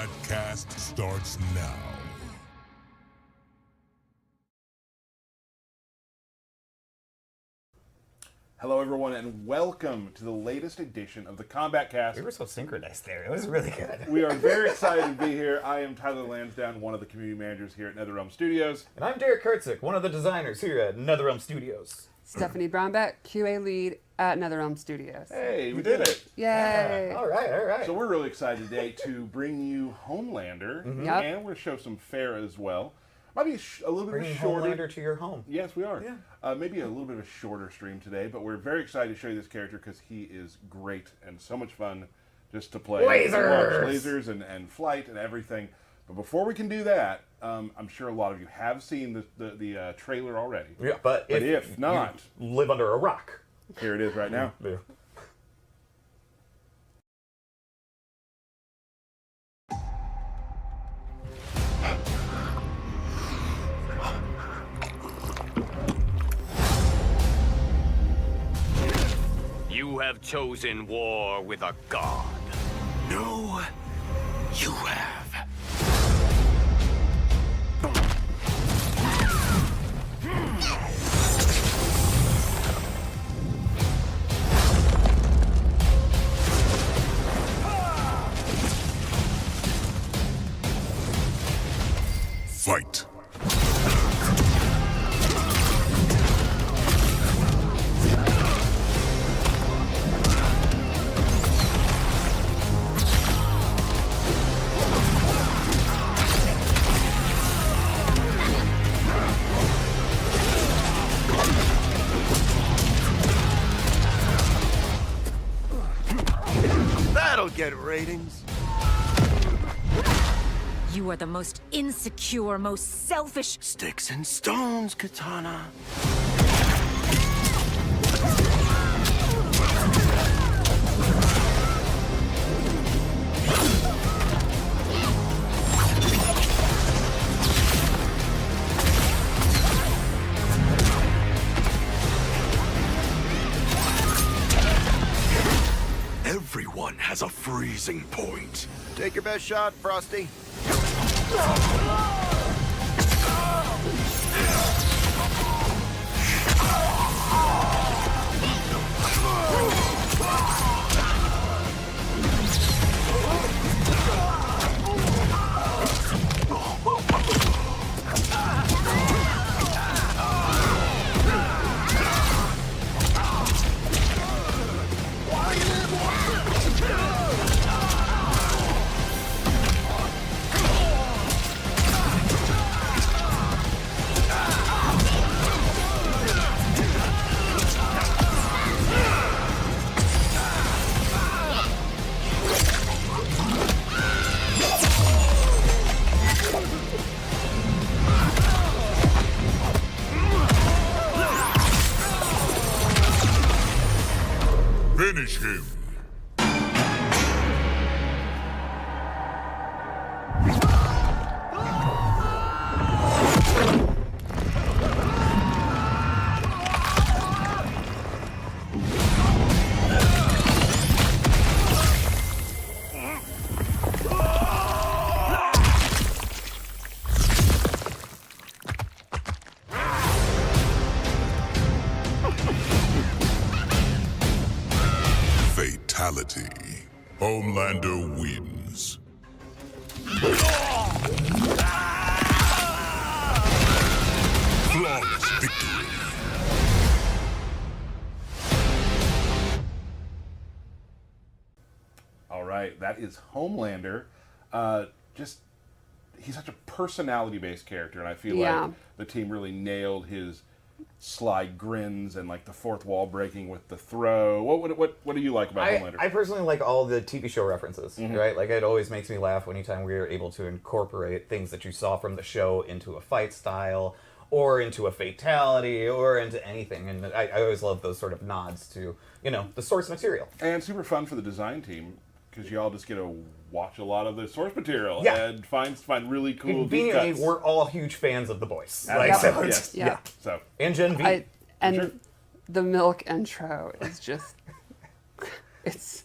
Kombat Cast starts now. Hello, everyone, and welcome to the latest edition of the Kombat Cast. We were so synchronized there. It was really good. We are very excited to be here. I am Tyler Lansdowne, one of the community managers here at NetherRealm Studios. And I'm Derek Kurtzik, one of the designers here at NetherRealm Studios. Stephanie Brownback, QA lead at NetherRealm Studios. Hey, we did it. Yay! All right. So we're really excited today to bring you Homelander, Yep. and we're going to show some Ferra as well. Might be a little bit Bringing of a shorter... Homelander to your home. Yes, we are. Yeah. Maybe a little bit of a shorter stream today, but we're very excited to show you this character because he is great and so much fun just to play. Lasers! Lasers and flight and everything. But before we can do that, I'm sure a lot of you have seen the trailer already. Yeah, but if not, you live under a rock. here it is right now. Yeah. You have chosen war with a god. No, you have. Fight. That'll get ratings. You are the most insecure, most selfish. Sticks and stones, Katana. Everyone has a freezing point. Take your best shot, Frosty. Finish him. Fatality. Homelander wins. Flawless victory. All right, that is Homelander. He's such a personality-based character, and I feel like the team really nailed his sly grins and like the fourth wall breaking with the throw. What do you like about Homelander? I personally like all the TV show references, right? Like, it always makes me laugh anytime we're able to incorporate things that you saw from the show into a fight style, or into a fatality, or into anything. And I always love those sort of nods to, the source material. And super fun for the design team, because you all just get to watch a lot of the source material and find really cool deep Conveniently, cuts. we're all huge fans of The Voice. So And Gen V. The milk intro is just, it's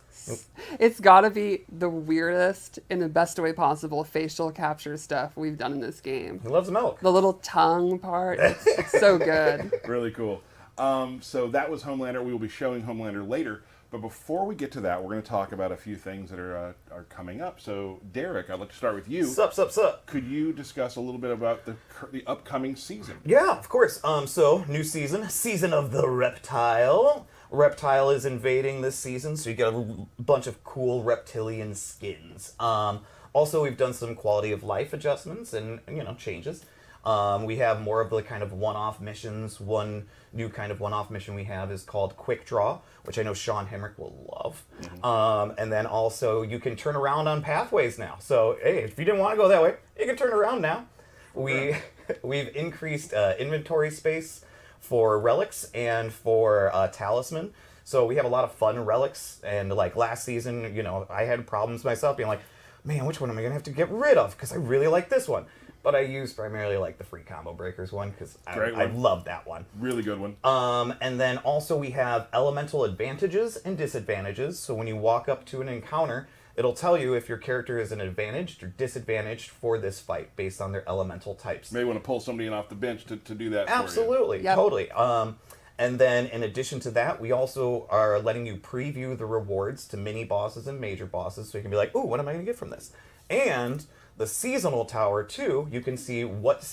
It's got to be the weirdest, in the best way possible, facial capture stuff we've done in this game. He loves milk. The little tongue part, it's so good. Really cool. So that was Homelander. We will be showing Homelander later. But before we get to that, we're going to talk about a few things that are coming up. So, Derek, I'd like to start with you. Sup. Could you discuss a little bit about the upcoming season? Yeah, of course. So, new season of the Reptile. Reptile is invading this season, so you get a bunch of cool reptilian skins. Also, we've done some quality of life adjustments and changes. We have more of the kind of one-off missions. One new kind of one-off mission we have is called Quick Draw, which I know Sean Hemrick will love. Mm-hmm. And then also you can turn around on pathways now. So, hey, if you didn't want to go that way, you can turn around now. We've increased inventory space for relics and for talisman. So we have a lot of fun relics. And like last season, I had problems myself being like, man, which one am I going to have to get rid of? Because I really like this one. But I used primarily like the free combo breakers one because I love that one. Really good one. And then also we have elemental advantages and disadvantages. So when you walk up to an encounter, it'll tell you if your character is an advantaged or disadvantaged for this fight based on their elemental types. Maybe want to pull somebody in off the bench to do that Absolutely, for you. Yep. Totally. And then in addition to that, we also are letting you preview the rewards to mini bosses and major bosses so you can be like, ooh, what am I going to get from this? And the seasonal tower, too, you can see what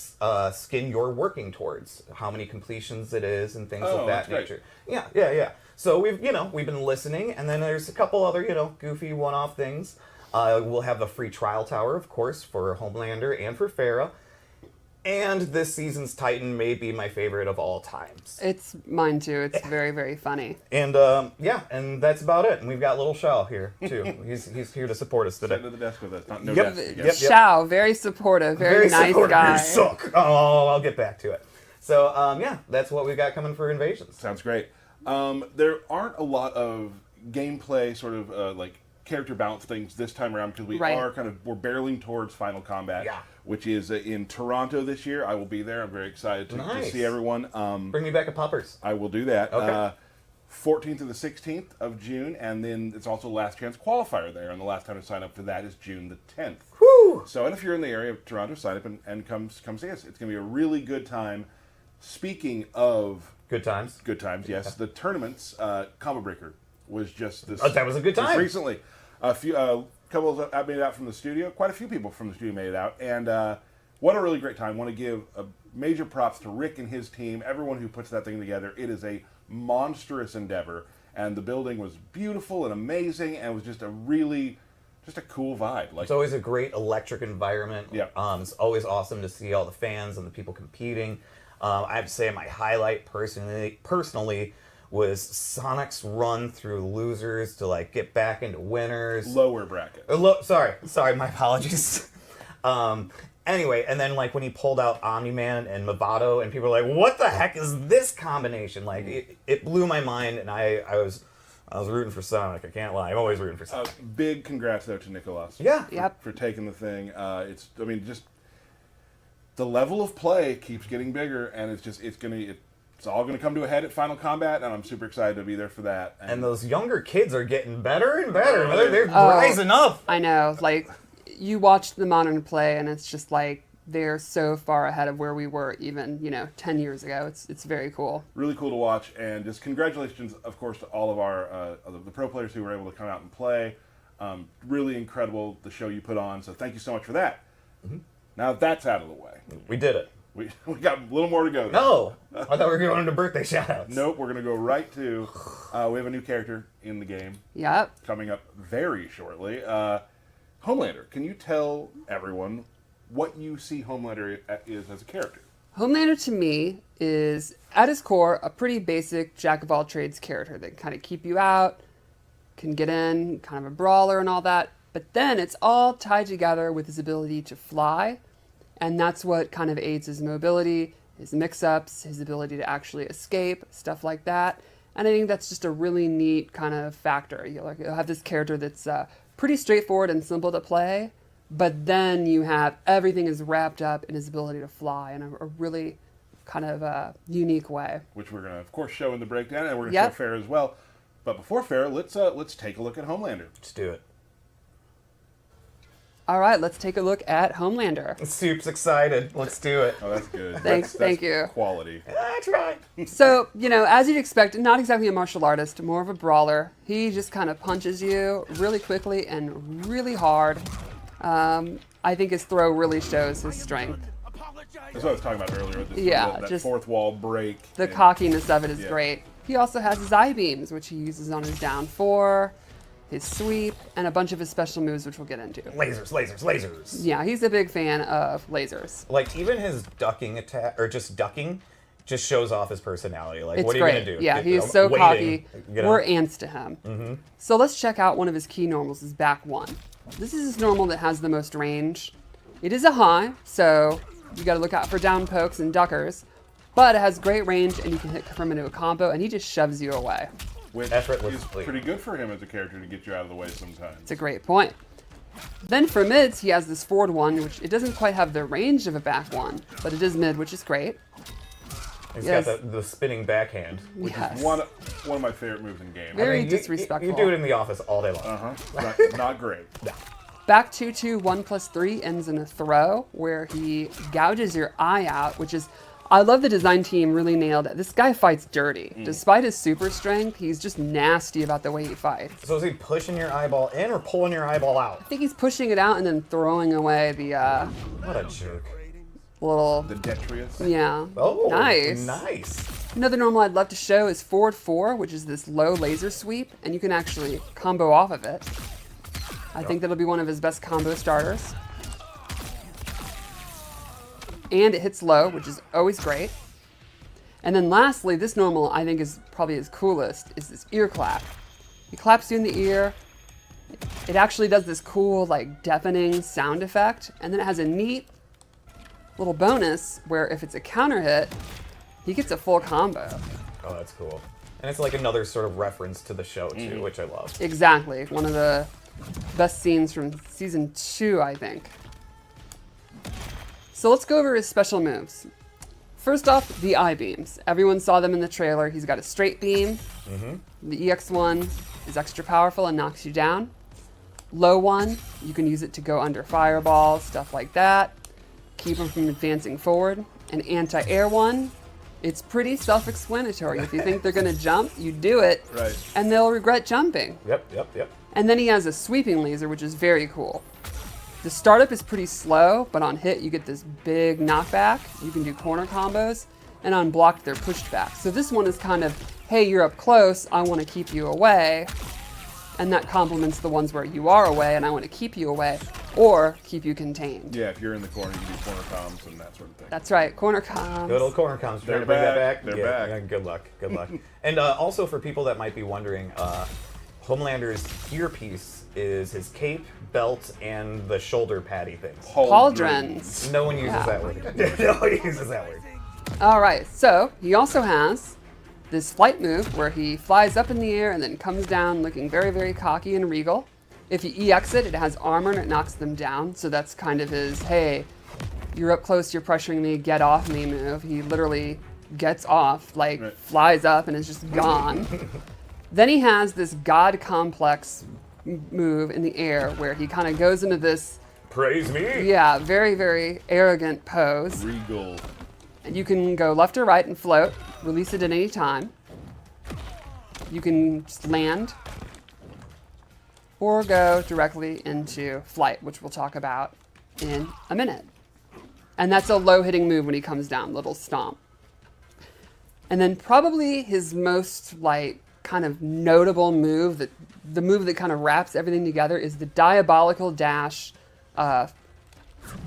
skin you're working towards, how many completions it is, and things of that nature. Great. Yeah. So we've been listening, and then there's a couple other, goofy one-off things. We'll have a free trial tower, of course, for Homelander and for Ferra. And this season's Titan may be my favorite of all times. It's mine too. It's very, very funny. And and that's about it. And we've got little Shao here too. He's here to support us today. Sitting at the desk with us. No Yep. desk. Yep. Shao, very supportive, very nice supportive. guy. You suck. Oh, I'll get back to it. So that's what we've got coming for Invasions. Sounds great. There aren't a lot of gameplay sort of like character balance things this time around because we're barreling towards Final Combat, which is in Toronto this year. I will be there. I'm very excited to see everyone. Bring me back a poppers. I will do that. Okay. 14th to the 16th of June, and then it's also Last Chance Qualifier there, and the last time to sign up for that is June the 10th. Woo! So, and if you're in the area of Toronto, sign up and come see us. It's going to be a really good time. Speaking of good times, yes, the tournaments, Combo Breaker was just this. That was a good time. Recently, a few couple made it out from the studio. Quite a few people from the studio made it out, and what a really great time. Want to give a major props to Rick and his team, everyone who puts that thing together. It is a monstrous endeavor, and the building was beautiful and amazing, and it was just a cool vibe. Like, it's always a great electric environment. Yeah. It's always awesome to see all the fans and the people competing. I have to say my highlight personally was Sonic's run through losers to like get back into winners. Lower bracket. Sorry, my apologies. Anyway, and then like when he pulled out Omni-Man and Movado, and people were like, "What the heck is this combination?" Like it blew my mind, and I was rooting for Sonic. I can't lie. I'm always rooting for Sonic. Big congrats though to Nicholas. Yeah. For taking the thing. Just the level of play keeps getting bigger, and it's all gonna come to a head at Final Combat, and I'm super excited to be there for that. And those younger kids are getting better and better. They're rising up. I know. Like, you watch the modern play, and it's just like they're so far ahead of where we were even 10 years ago. It's very cool. Really cool to watch, and just congratulations, of course, to all of our the pro players who were able to come out and play. Really incredible the show you put on. So thank you so much for that. Mm-hmm. Now that's out of the way. We did it. We got a little more to go. No, I thought we were going to birthday shoutouts. Nope, we're going to go right to, we have a new character in the game. Yep. Coming up very shortly. Homelander, can you tell everyone what you see Homelander is as a character? Homelander to me is, at his core, a pretty basic jack-of-all-trades character that can kind of keep you out, can get in, kind of a brawler and all that, but then it's all tied together with his ability to fly, and that's what kind of aids his mobility, his mix-ups, his ability to actually escape, stuff like that. And I think that's just a really neat kind of factor. You'll have this character that's pretty straightforward and simple to play, but then you have everything is wrapped up in his ability to fly in a really kind of unique way. Which we're going to, of course, show in the breakdown, and we're going to show Ferra as well. But before Ferra, let's take a look at Homelander. Let's do it. All right, let's take a look at Homelander. Soup's excited. Let's do it. Oh, that's good. Thank That's you. Quality. I tried. So, as you'd expect, not exactly a martial artist, more of a brawler. He just kind of punches you really quickly and really hard. I think his throw really shows his strength. That's what I was talking about earlier. That just fourth wall break. The and- cockiness of it is Yeah. great. He also has his eye beams, which he uses on his down 4, his sweep, and a bunch of his special moves, which we'll get into. Lasers, lasers, lasers. Yeah, he's a big fan of lasers. Like, even his ducking attack, or just ducking, just shows off his personality. Like, It's what are you great. going to do? Yeah, Get- he's I'm so waiting, cocky. you know? We're ants to him. So let's check out one of his key normals, his back 1. This is his normal that has the most range. It is a high, so you got to look out for down pokes and duckers. But it has great range, and you can hit from into a combo, and he just shoves you away. Which Effortlessly. is pretty good for him as a character to get you out of the way sometimes. It's a great point. Then for mids, he has this forward 1, which it doesn't quite have the range of a back 1, but it is mid, which is great. He's Yes. got the spinning backhand. Which Yes. is one of my favorite moves in game. Very You- disrespectful. You do it in the office all day long. Not great. Back 2-2, 1+3 ends in a throw where he gouges your eye out, which is, I love the design team really nailed it. This guy fights dirty. Despite his super strength, he's just nasty about the way he fights. So is he pushing your eyeball in or pulling your eyeball out? I think he's pushing it out and then throwing away the What a jerk. little, The Detrius. yeah. Oh, Nice. Nice. Another normal I'd love to show is forward 4, which is this low laser sweep, and you can actually combo off of it. I think that'll be one of his best combo starters. And it hits low, which is always great. And then lastly, this normal I think is probably his coolest, is this ear clap. He claps you in the ear. It actually does this cool, like, deafening sound effect, and then it has a neat little bonus where if it's a counter hit, he gets a full combo. Oh, that's cool. And it's like another sort of reference to the show, too, which I love. Exactly. One of the best scenes from season 2, I think. So let's go over his special moves. First off, the eye beams. Everyone saw them in the trailer. He's got a straight beam. The EX one is extra powerful and knocks you down. Low one, you can use it to go under fireballs, stuff like that. Keep him from advancing forward. An anti-air one, it's pretty self-explanatory. If you think they're going to jump, you do it, Right. and they'll regret jumping. Yep. And then he has a sweeping laser, which is very cool. The startup is pretty slow, but on hit you get this big knockback. You can do corner combos, and on blocked they're pushed back. So this one is kind of, hey, you're up close, I want to keep you away. And that complements the ones where you are away and I want to keep you away, or keep you contained. Yeah, if you're in the corner, you can do corner comms and that sort of thing. That's right, corner comms. Good old corner comes. Trying They're to bring that back. back. They're back. Yeah, good luck. Good luck. And also for people that might be wondering, Homelander's earpiece is his cape, belt, and the shoulder paddy things. Pauldrons. No one uses Yeah. that word. No one uses that word. All right, so he also has this flight move where he flies up in the air and then comes down looking very, very cocky and regal. If you EX it, it has armor and it knocks them down. So that's kind of his, hey, you're up close, you're pressuring me, get off me move. He literally gets off, like Right. flies up and is just gone. Then he has this God complex move in the air where he kind of goes into this, Praise me. yeah, very, very arrogant pose. Regal. And you can go left or right and float, release it at any time. You can just land or go directly into flight, which we'll talk about in a minute. And that's a low hitting move when he comes down, little stomp. And then probably his most like kind of notable move, that the move that kind of wraps everything together, is the diabolical dash,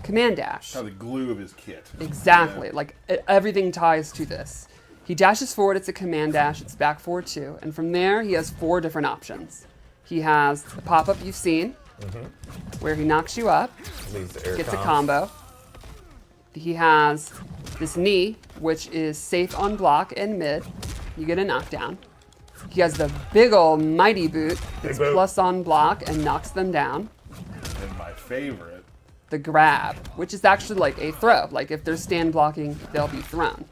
command dash. Kind of the glue of his kit. Exactly. Yeah. Like everything ties to this. He dashes forward, it's a command dash, it's back forward too. And from there, he has 4 different options. He has the pop-up you've seen, where he knocks you up, Leaves the air gets a comms. combo. He has this knee, which is safe on block and mid. You get a knockdown. He has the big ol' mighty boot, that's boot. plus on block and knocks them down. And my favorite. The grab, which is actually like a throw. Like if they're stand blocking, they'll be thrown.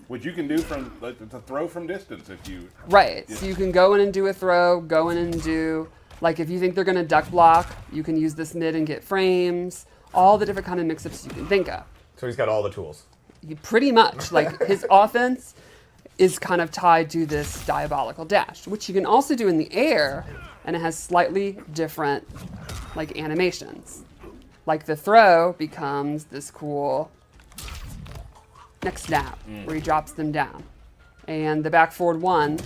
Which you can do from like to throw from distance if you. Right. So you can go in and do a throw, go in and do, like if you think they're going to duck block, you can use this mid and get frames, all the different kind of mix-ups you can think of. So he's got all the tools. Pretty much. Like his offense is kind of tied to this diabolical dash, which you can also do in the air, and it has slightly different like animations. Like the throw becomes this cool neck snap where he drops them down. And the back forward one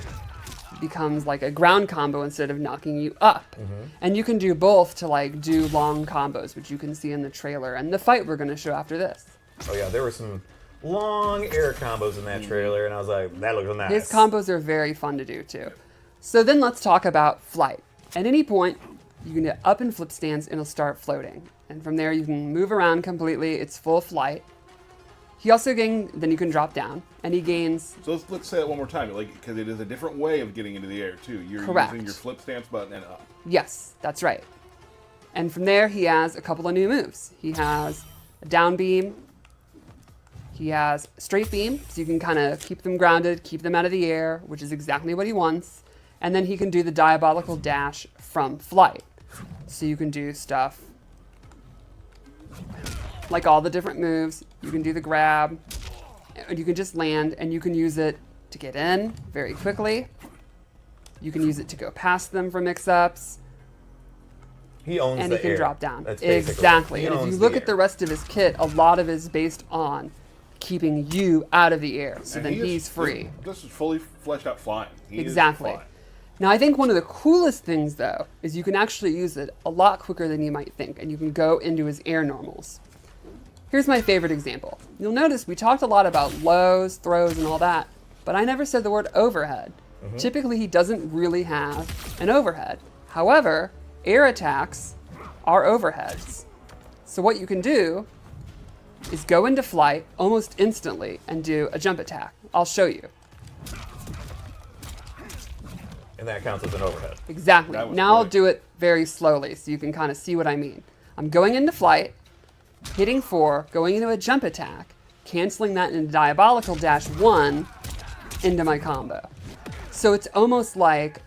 becomes like a ground combo instead of knocking you up. And you can do both to like do long combos, which you can see in the trailer and the fight we're going to show after this. Oh yeah, there were some long air combos in that trailer, and I was like, that looks nice. His combos are very fun to do too. So then let's talk about flight. At any point, you can get up and flip stance and it'll start floating. And from there you can move around completely. It's full flight. He also then you can drop down, and he gains... So let's say it one more time, like because it is a different way of getting into the air too. You're Correct. using your flip stance button and up. Yes, that's right. And from there, he has a couple of new moves. He has a down beam. He has straight beam, so you can kind of keep them grounded, keep them out of the air, which is exactly what he wants. And then he can do the diabolical dash from flight. So you can do stuff like all the different moves. You can do the grab, and you can just land, and you can use it to get in very quickly. You can use it to go past them for mix-ups. He owns And the he can air. drop down. That's basically Exactly. He And if owns you look the at the air. rest of his kit, a lot of it is based on keeping you out of the air. So And then he is- he's free. This is fully fleshed out flying. He is Exactly. flying. Now, I think one of the coolest things, though, is you can actually use it a lot quicker than you might think, and you can go into his air normals. Here's my favorite example. You'll notice we talked a lot about lows, throws, and all that, but I never said the word overhead. Typically, he doesn't really have an overhead. However, air attacks are overheads. So what you can do is go into flight almost instantly and do a jump attack. I'll show you. And that counts as an overhead. Exactly. That was Now I'll great. do it very slowly so you can kind of see what I mean. I'm going into flight, hitting 4, going into a jump attack, canceling that into diabolical dash 1 into my combo. So it's almost like,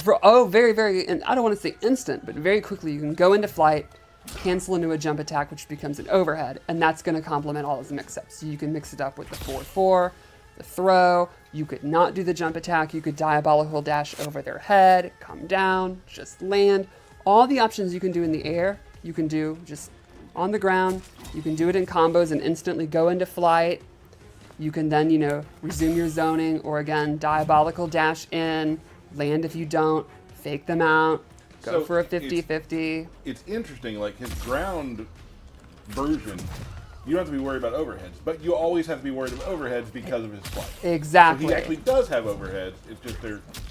very, very, and I don't want to say instant, but very quickly you can go into flight, cancel into a jump attack, which becomes an overhead, and that's going to complement all his mix-ups. So you can mix it up with the 4-4, the throw. You could not do the jump attack. You could diabolical dash over their head, come down, just land. All the options you can do in the air, you can do just on the ground. You can do it in combos and instantly go into flight. You can then, resume your zoning, or again, diabolical dash in, land if you don't, fake them out, go So for a it's- 50-50. It's interesting, like his ground version, you don't have to be worried about overheads, but you always have to be worried about overheads because of his flight. Exactly. So he actually does have overheads. It's just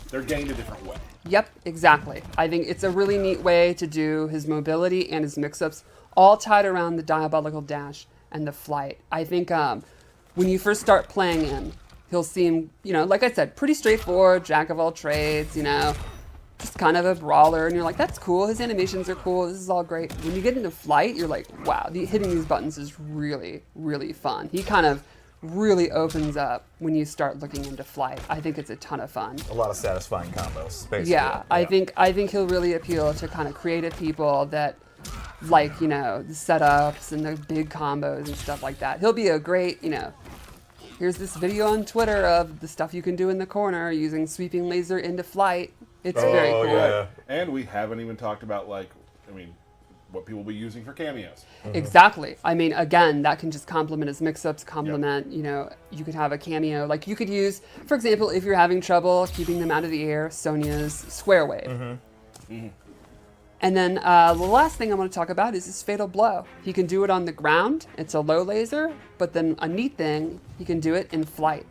they're gained a different way. Yep, exactly. I think it's a really neat way to do his mobility and his mix-ups, all tied around the diabolical dash and the flight. I think when you first start playing him, he'll seem, like I said, pretty straightforward, jack of all trades, just kind of a brawler, and you're like, that's cool, his animations are cool, this is all great. When you get into flight, you're like, wow, hitting these buttons is really, really fun. He kind of really opens up when you start looking into flight. I think it's a ton of fun. A lot of satisfying combos, basically. Yeah, I think he'll really appeal to kind of creative people that like, the setups and the big combos and stuff like that. He'll be a great, here's this video on Twitter of the stuff you can do in the corner using sweeping laser into flight. It's very cool. yeah. And we haven't even talked about what people will be using for cameos. Exactly. I mean, again, that can just complement his mix-ups, complement, you could have a cameo. Like you could use, for example, if you're having trouble keeping them out of the air, Sonya's Square Wave. And then the last thing I want to talk about is his Fatal Blow. He can do it on the ground. It's a low laser, but then a neat thing, he can do it in flight.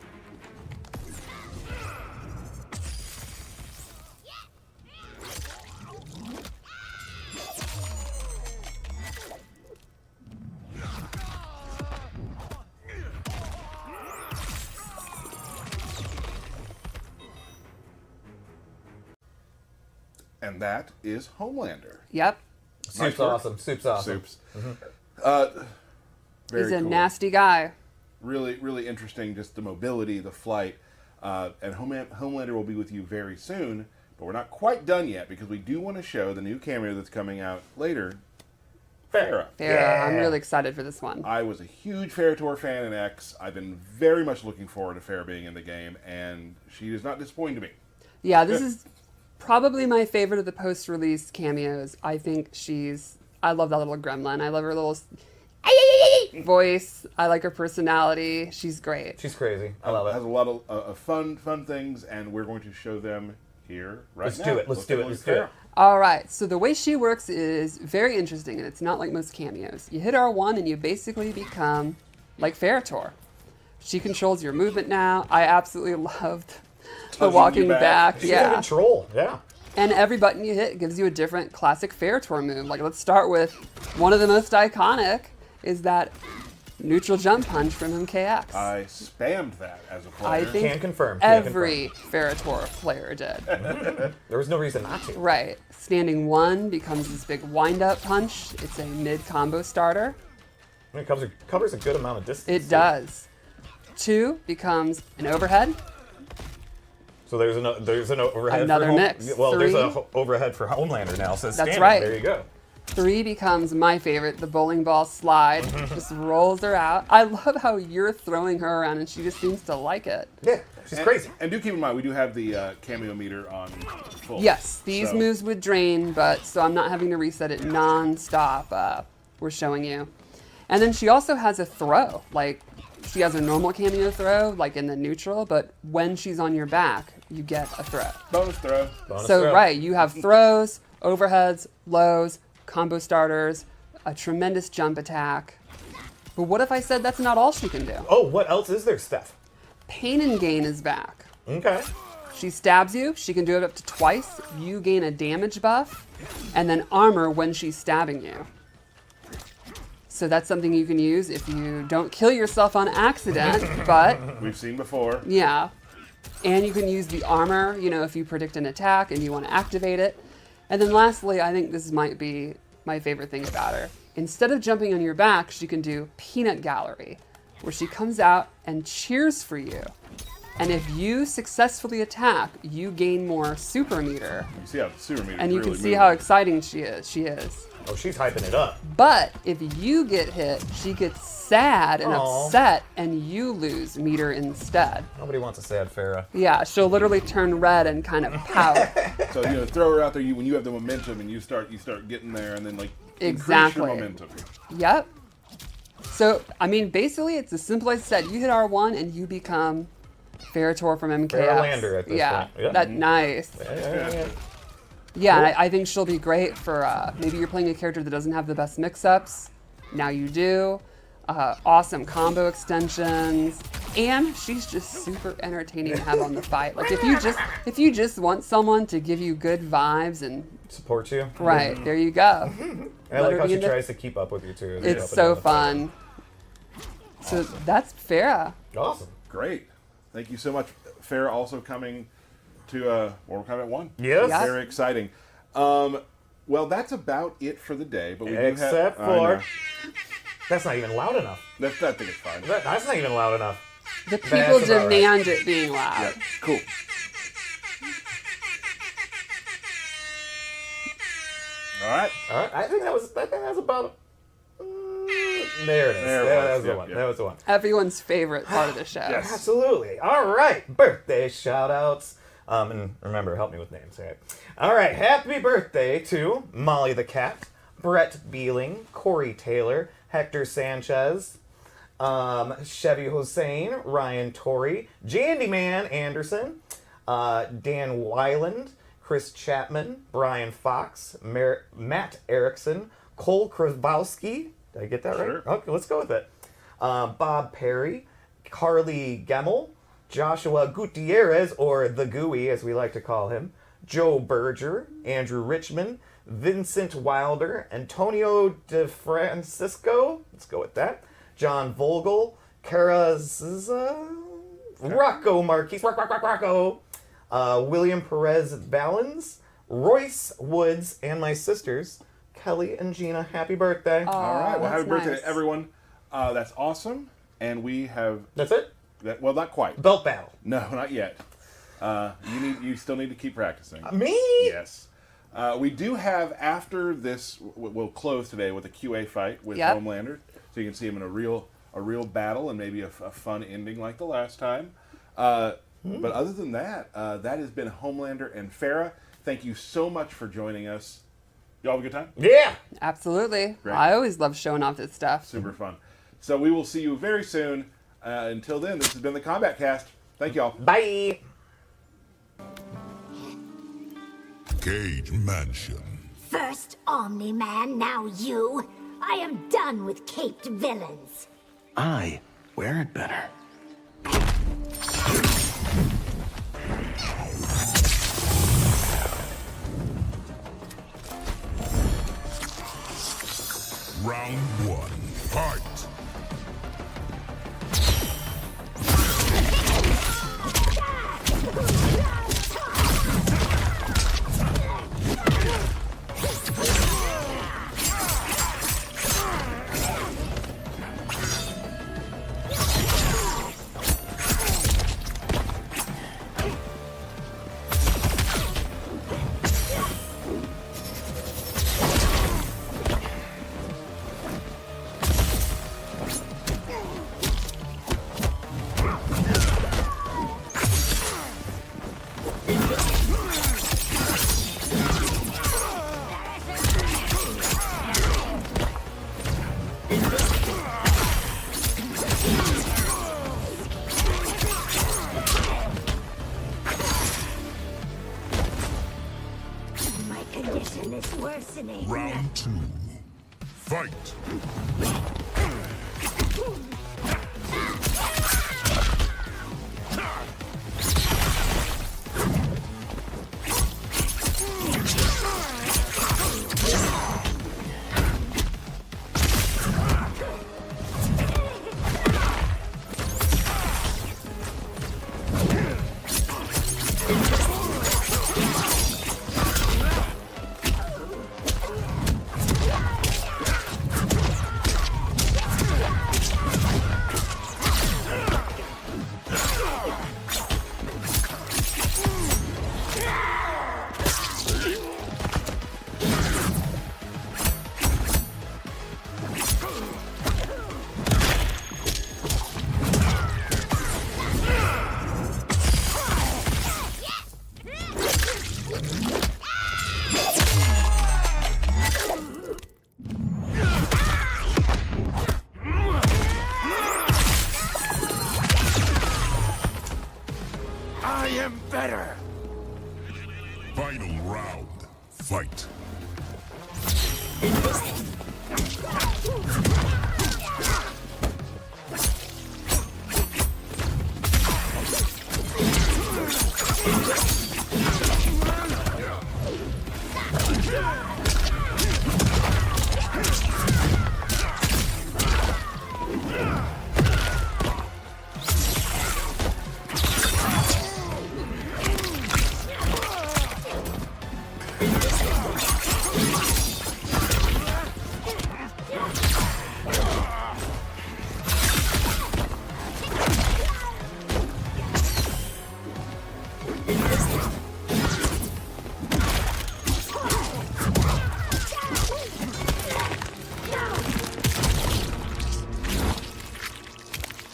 And that is Homelander. Yep. Soup's work. awesome. Soup's awesome. Soups. He's Very a cool. nasty guy. Really, really interesting. Just the mobility, the flight, and Homelander will be with you very soon. But we're not quite done yet because we do want to show the new cameo that's coming out later. Ferra. Ferra. I'm really excited for this one. I was a huge Ferra Torr fan in X. I've been very much looking forward to Ferra being in the game, and she is not disappointing to me. Yeah, this is probably my favorite of the post-release cameos. I think I love that little gremlin. I love her little voice. I like her personality. She's great. She's crazy. I love it. Has a lot of fun things, and we're going to show them here right now. Let's do it. All right, so the way she works is very interesting, and it's not like most cameos. You hit R1 and you basically become like Ferra Torr. She controls your movement now. I absolutely loved the walking back. She's Yeah. in control. Yeah. And every button you hit gives you a different classic Ferra Torr move. Like, let's start with one of the most iconic is that neutral jump punch from MKX. I spammed that as a player. I think Can confirm. every Ferra Torr player did. There was no reason not to. Right. Standing 1 becomes this big wind-up punch. It's a mid-combo starter. It covers a good amount of distance. It does. 2 becomes an overhead. So there's an overhead. Another for mix. Well, 3. there's an overhead for Homelander now. So That's standing, right. There you go. 3 becomes my favorite, the bowling ball slide. Just rolls her out. I love how you're throwing her around and she just seems to like it. Yeah, she's crazy. And do keep in mind, we do have the cameo meter on full. Yes, these So- moves would drain, but so I'm not having to reset it non-stop. We're showing you. And then she also has a throw. Like, she has a normal cameo throw, like in the neutral, but when she's on your back, you get a throw. Bonus throw. Right, you have throws, overheads, lows, combo starters, a tremendous jump attack. But what if I said that's not all she can do? Oh, what else is there, Steph? Pain and Gain is back. Okay. She stabs you, she can do it up to twice. You gain a damage buff, and then armor when she's stabbing you. So that's something you can use if you don't kill yourself on accident, but We've seen before. yeah. And you can use the armor, if you predict an attack and you want to activate it. And then lastly, I think this might be my favorite thing about her. Instead of jumping on your back, she can do Peanut Gallery, where she comes out and cheers for you. And if you successfully attack, you gain more super meter. You see how the super meter And you really can see moving. how exciting she is. Oh, she's hyping it up. But if you get hit, she gets sad and Aw. upset, and you lose meter instead. Nobody wants a sad Ferra. Yeah, she'll literally turn red and kind of pout. So throw her out there. When you have the momentum and you start getting there, and then increase Exactly. your momentum. Yep. So basically, it's as simple as I said. You hit R1 and you become Ferra Torr from MKX. Ferralander at this point. Yeah. That's nice. Yeah. Yeah, and I think she'll be great for maybe you're playing a character that doesn't have the best mix-ups. Now you do. Awesome combo extensions, and she's just super entertaining to have on the fight. Like if you just want someone to give you good vibes and Support you. right there you go. I like her how be she in the- tries to keep up with you too. It's so fun. So that's Ferra. Awesome. Great. Thank you so much. Ferra also coming to Mortal Kombat 1. Yes. Yeah. Very exciting. Well, that's about it for the day. But we Except do have, for that's not even loud enough. I think it's fine. That's not even loud enough. The people about right. demand it being loud. Yeah, cool. All right. All right. I think that was about. There it is. There it That was. was the Yep, one. yep. That was the one. Everyone's favorite part of the show. Yes. Absolutely. All right. Birthday shout outs. And remember, help me with names, right? All right. Happy birthday to Molly the Cat, Brett Beeling, Corey Taylor, Hector Sanchez, Chevy Hossein, Ryan Torrey, Jandyman Anderson, Dan Weiland, Chris Chapman, Brian Fox, Matt Erickson, Cole Krabowski. Did I get that Sure. right? Okay, let's go with it. Bob Perry, Carly Gemmel, Joshua Gutierrez, or the Gooey as we like to call him, Joe Berger, Andrew Richmond, Vincent Wilder, Antonio DeFrancisco, let's go with that, John Vogel, Rocco Marquise, Rocco, William Perez Ballins, Royce Woods, and my sisters, Kelly and Gina. Happy birthday. All right. Well, happy that's birthday nice. to everyone. That's awesome. and we have That's it? that. Well, not quite. Belt battle. No, not yet. You still need to keep practicing. Me? Yes. We do have, after this, we'll close today with a QA fight with Yep. Homelander, so you can see him in a real battle and maybe a fun ending like the last time. But other than that, that has been Homelander and Ferra. Thank you so much for joining us. Y'all have a good time? Yeah. Absolutely. Great. I always love showing off this stuff. Super fun. So we will see you very soon. Until then, this has been the Combat Cast. Thank y'all. Bye. Cage Mansion. First Omni-Man, now you. I am done with caped villains. I wear it better. Round 1. Fight. My condition is worsening. Round 2. Fight. I am better. Final round. Fight.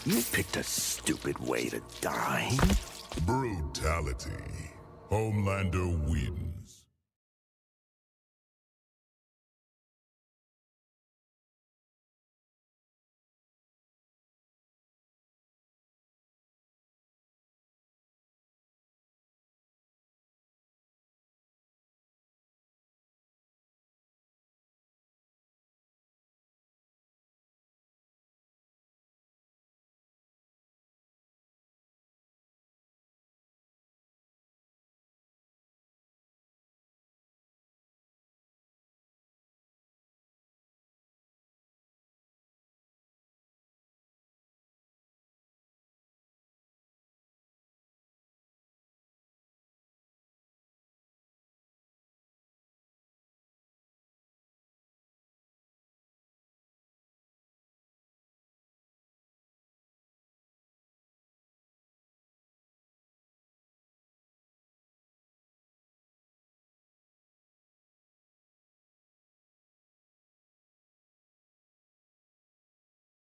You picked a stupid way to die. Brutality. Homelander wins.